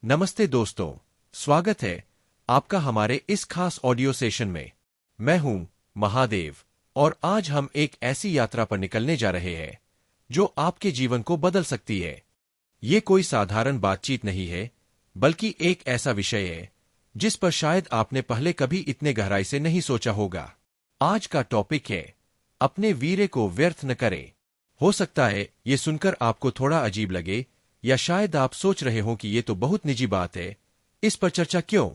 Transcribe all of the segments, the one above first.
नमस्ते दोस्तों, स्वागत है आपका हमारे इस खास ऑडियो सेशन में। मैं हूं महादेव और आज हम एक ऐसी यात्रा पर निकलने जा रहे हैं जो आपके जीवन को बदल सकती है। ये कोई साधारण बातचीत नहीं है, बल्कि एक ऐसा विषय है जिस पर शायद आपने पहले कभी इतने गहराई से नहीं सोचा होगा। आज का टॉपिक है अपने वीर्य को व्यर्थ न करें। हो सकता है ये सुनकर आपको थोड़ा अजीब लगे, या शायद आप सोच रहे हो कि ये तो बहुत निजी बात है, इस पर चर्चा क्यों?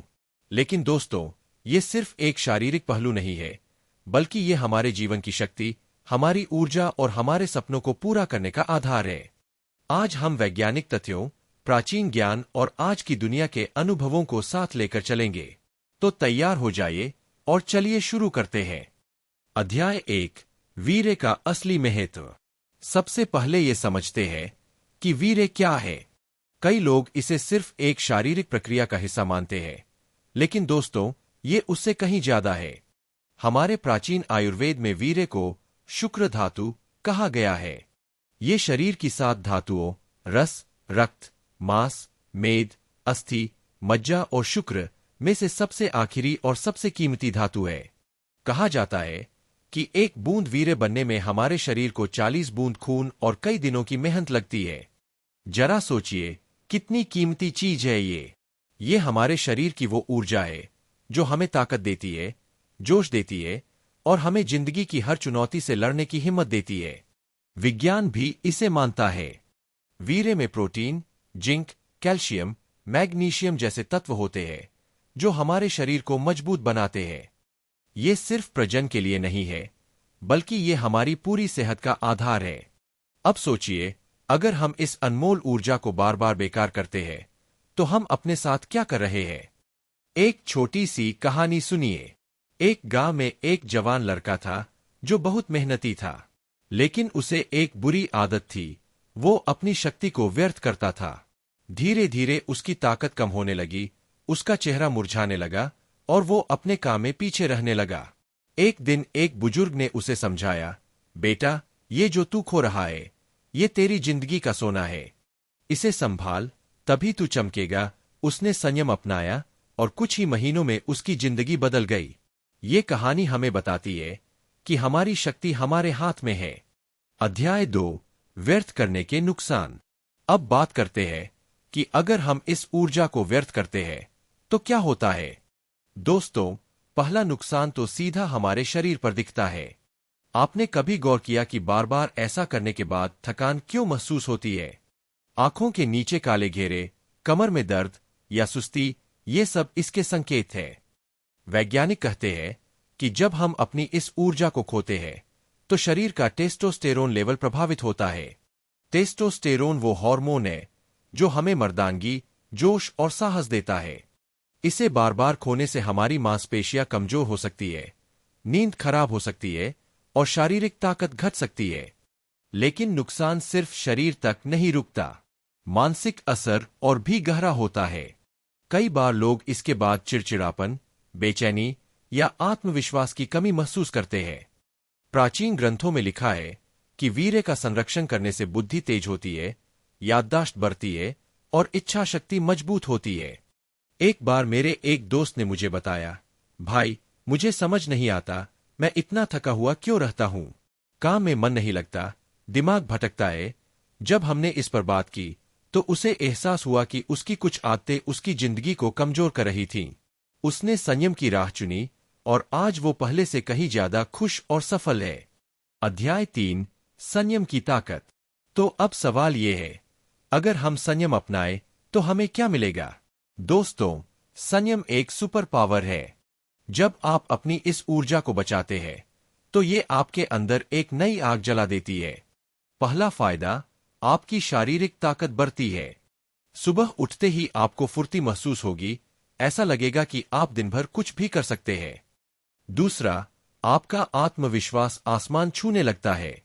लेकिन दोस्तों, ये सिर्फ एक शारीरिक पहलू नहीं है, बल्कि ये हमारे जीवन की शक्ति, हमारी ऊर्जा और हमारे सपनों को पूरा करने का आधार है। आज हम वैज्ञानिक तथ्यों, प्राचीन ज्ञान और आज की दुनिया के अनुभवों को साथ लेकर चलेंगे। तो तैयार हो जाइए और चलिए शुरू करते हैं। अध्याय 1, वीर्य का असली महत्व। सबसे पहले ये समझते हैं कि वीर्य क्या है। कई लोग इसे सिर्फ एक शारीरिक प्रक्रिया का हिस्सा मानते हैं, लेकिन दोस्तों, ये उससे कहीं ज्यादा है। हमारे प्राचीन आयुर्वेद में वीर्य को शुक्र धातु कहा गया है। ये शरीर की 7 धातुओं रस, रक्त, मांस, मेद, अस्थि, मज्जा और शुक्र में से सबसे आखिरी और सबसे कीमती धातु है। कहा जाता है कि एक बूंद वीर्य बनने में हमारे शरीर को 40 बूंद खून और कई दिनों की मेहनत लगती है। जरा सोचिए, कितनी कीमती चीज है ये। ये हमारे शरीर की वो ऊर्जा है जो हमें ताकत देती है, जोश देती है और हमें जिंदगी की हर चुनौती से लड़ने की हिम्मत देती है। विज्ञान भी इसे मानता है। वीर्य में प्रोटीन, जिंक, कैल्शियम, मैग्नीशियम जैसे तत्व होते हैं जो हमारे शरीर को मजबूत बनाते हैं। ये सिर्फ प्रजनन के लिए नहीं है, बल्कि ये हमारी पूरी सेहत का आधार है। अब सोचिए, अगर हम इस अनमोल ऊर्जा को बार बार बेकार करते हैं, तो हम अपने साथ क्या कर रहे हैं? एक छोटी सी कहानी सुनिए। एक गांव में एक जवान लड़का था जो बहुत मेहनती था, लेकिन उसे एक बुरी आदत थी। वो अपनी शक्ति को व्यर्थ करता था। धीरे धीरे उसकी ताकत कम होने लगी, उसका चेहरा मुरझाने लगा और वो अपने काम में पीछे रहने लगा। एक दिन एक बुजुर्ग ने उसे समझाया, बेटा, ये जो तू खो रहा है, ये तेरी जिंदगी का सोना है। इसे संभाल, तभी तू चमकेगा। उसने संयम अपनाया और कुछ ही महीनों में उसकी जिंदगी बदल गई। ये कहानी हमें बताती है कि हमारी शक्ति हमारे हाथ में है। अध्याय 2, व्यर्थ करने के नुकसान। अब बात करते हैं कि अगर हम इस ऊर्जा को व्यर्थ करते हैं तो क्या होता है। दोस्तों, पहला नुकसान तो सीधा हमारे शरीर पर दिखता है। आपने कभी गौर किया कि बार बार ऐसा करने के बाद थकान क्यों महसूस होती है? आंखों के नीचे काले घेरे, कमर में दर्द या सुस्ती, ये सब इसके संकेत है। वैज्ञानिक कहते हैं कि जब हम अपनी इस ऊर्जा को खोते हैं तो शरीर का टेस्टोस्टेरोन लेवल प्रभावित होता है। टेस्टोस्टेरोन वो हार्मोन है जो हमें मर्दानगी, जोश और साहस देता है। इसे बार बार खोने से हमारी मांसपेशियां कमजोर हो सकती है, नींद खराब हो सकती है और शारीरिक ताकत घट सकती है। लेकिन नुकसान सिर्फ शरीर तक नहीं रुकता, मानसिक असर और भी गहरा होता है। कई बार लोग इसके बाद चिड़चिड़ापन, बेचैनी या आत्मविश्वास की कमी महसूस करते हैं। प्राचीन ग्रंथों में लिखा है कि वीर्य का संरक्षण करने से बुद्धि तेज होती है, याददाश्त बढ़ती है और इच्छा शक्ति मजबूत होती है। एक बार मेरे एक दोस्त ने मुझे बताया, भाई, मुझे समझ नहीं आता, मैं इतना थका हुआ क्यों रहता हूं। काम में मन नहीं लगता, दिमाग भटकता है। जब हमने इस पर बात की तो उसे एहसास हुआ कि उसकी कुछ आदतें उसकी जिंदगी को कमजोर कर रही थीं। उसने संयम की राह चुनी और आज वो पहले से कहीं ज्यादा खुश और सफल है। अध्याय 3, संयम की ताकत। तो अब सवाल ये है, अगर हम संयम अपनाएं तो हमें क्या मिलेगा? दोस्तों, संयम एक सुपर पावर है। जब आप अपनी इस ऊर्जा को बचाते हैं तो ये आपके अंदर एक नई आग जला देती है। पहला फायदा, आपकी शारीरिक ताकत बढ़ती है। सुबह उठते ही आपको फुर्ती महसूस होगी, ऐसा लगेगा कि आप दिन भर कुछ भी कर सकते हैं। दूसरा, आपका आत्मविश्वास आसमान छूने लगता है।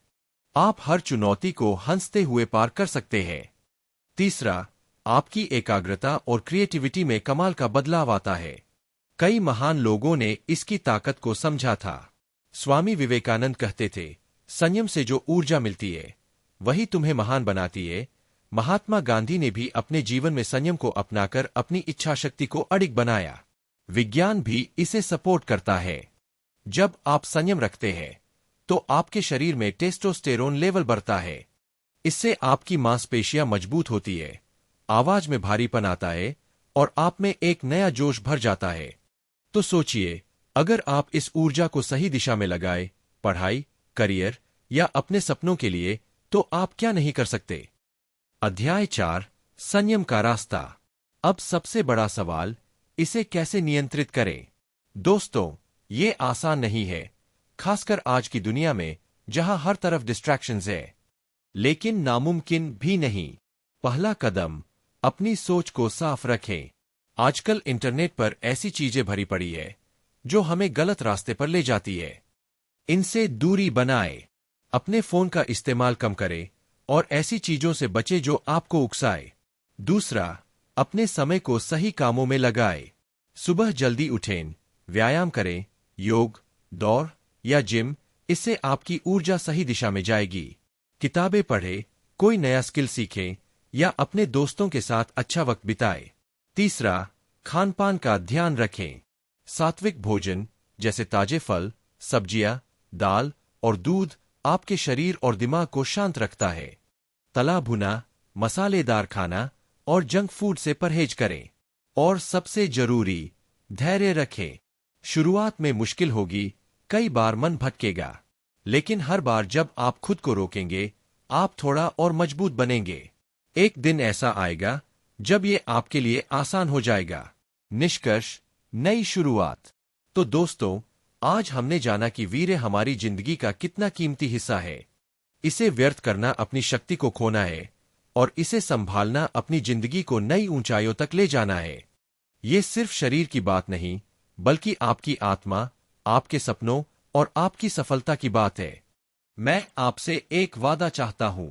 आप हर चुनौती को हंसते हुए पार कर सकते हैं। तीसरा, आपकी एकाग्रता और क्रिएटिविटी में कमाल का बदलाव आता है। कई महान लोगों ने इसकी ताकत को समझा था। स्वामी विवेकानंद कहते थे, संयम से जो ऊर्जा मिलती है वही तुम्हें महान बनाती है, महात्मा गांधी ने भी अपने जीवन में संयम को अपनाकर अपनी इच्छा शक्ति को अडिग बनाया। विज्ञान भी इसे सपोर्ट करता है। जब आप संयम रखते हैं तो आपके शरीर में टेस्टोस्टेरोन लेवल बढ़ता है। इससे आपकी मांसपेशियां मजबूत होती है, आवाज में भारीपन आता है और आप में एक नया जोश भर जाता है। तो सोचिए, अगर आप इस ऊर्जा को सही दिशा में लगाए, पढ़ाई, करियर या अपने सपनों के लिए, तो आप क्या नहीं कर सकते। अध्याय 4, संयम का रास्ता। अब सबसे बड़ा सवाल, इसे कैसे नियंत्रित करें। दोस्तों, ये आसान नहीं है, खासकर आज की दुनिया में जहां हर तरफ डिस्ट्रैक्शंस है। लेकिन नामुमकिन भी नहीं। पहला कदम, अपनी सोच को साफ रखें। आजकल इंटरनेट पर ऐसी चीजें भरी पड़ी है जो हमें गलत रास्ते पर ले जाती है। इनसे दूरी बनाए। अपने फोन का इस्तेमाल कम करें और ऐसी चीजों से बचे जो आपको उकसाए। दूसरा, अपने समय को सही कामों में लगाए। सुबह जल्दी उठें, व्यायाम करें, योग, दौड़ या जिम। इससे आपकी ऊर्जा सही दिशा में जाएगी। किताबें पढ़ें, कोई नया स्किल सीखें या अपने दोस्तों के साथ अच्छा वक्त बिताएं। तीसरा, खान पान का ध्यान रखें। सात्विक भोजन जैसे ताजे फल, सब्जियां, दाल और दूध आपके शरीर और दिमाग को शांत रखता है। तला भुना, मसालेदार खाना और जंक फूड से परहेज करें। और सबसे जरूरी, धैर्य रखें। शुरुआत में मुश्किल होगी, कई बार मन भटकेगा, लेकिन हर बार जब आप खुद को रोकेंगे, आप थोड़ा और मजबूत बनेंगे। एक दिन ऐसा आएगा जब ये आपके लिए आसान हो जाएगा। निष्कर्ष, नई शुरुआत। तो दोस्तों, आज हमने जाना कि वीर्य हमारी जिंदगी का कितना कीमती हिस्सा है। इसे व्यर्थ करना अपनी शक्ति को खोना है और इसे संभालना अपनी जिंदगी को नई ऊंचाइयों तक ले जाना है। ये सिर्फ शरीर की बात नहीं, बल्कि आपकी आत्मा, आपके सपनों और आपकी सफलता की बात है। मैं आपसे एक वादा चाहता हूं,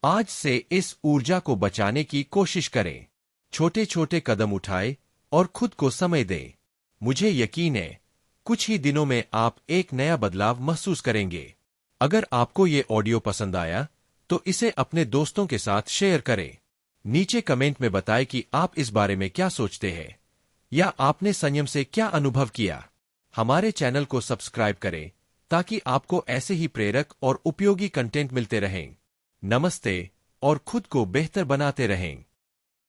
आज से इस ऊर्जा को बचाने की कोशिश करें। छोटे छोटे कदम उठाएं और खुद को समय दें। मुझे यकीन है, कुछ ही दिनों में आप एक नया बदलाव महसूस करेंगे। अगर आपको ये ऑडियो पसंद आया तो इसे अपने दोस्तों के साथ शेयर करें। नीचे कमेंट में बताएं कि आप इस बारे में क्या सोचते हैं या आपने संयम से क्या अनुभव किया। हमारे चैनल को सब्सक्राइब करें ताकि आपको ऐसे ही प्रेरक और उपयोगी कंटेंट मिलते रहें। नमस्ते और खुद को बेहतर बनाते रहें।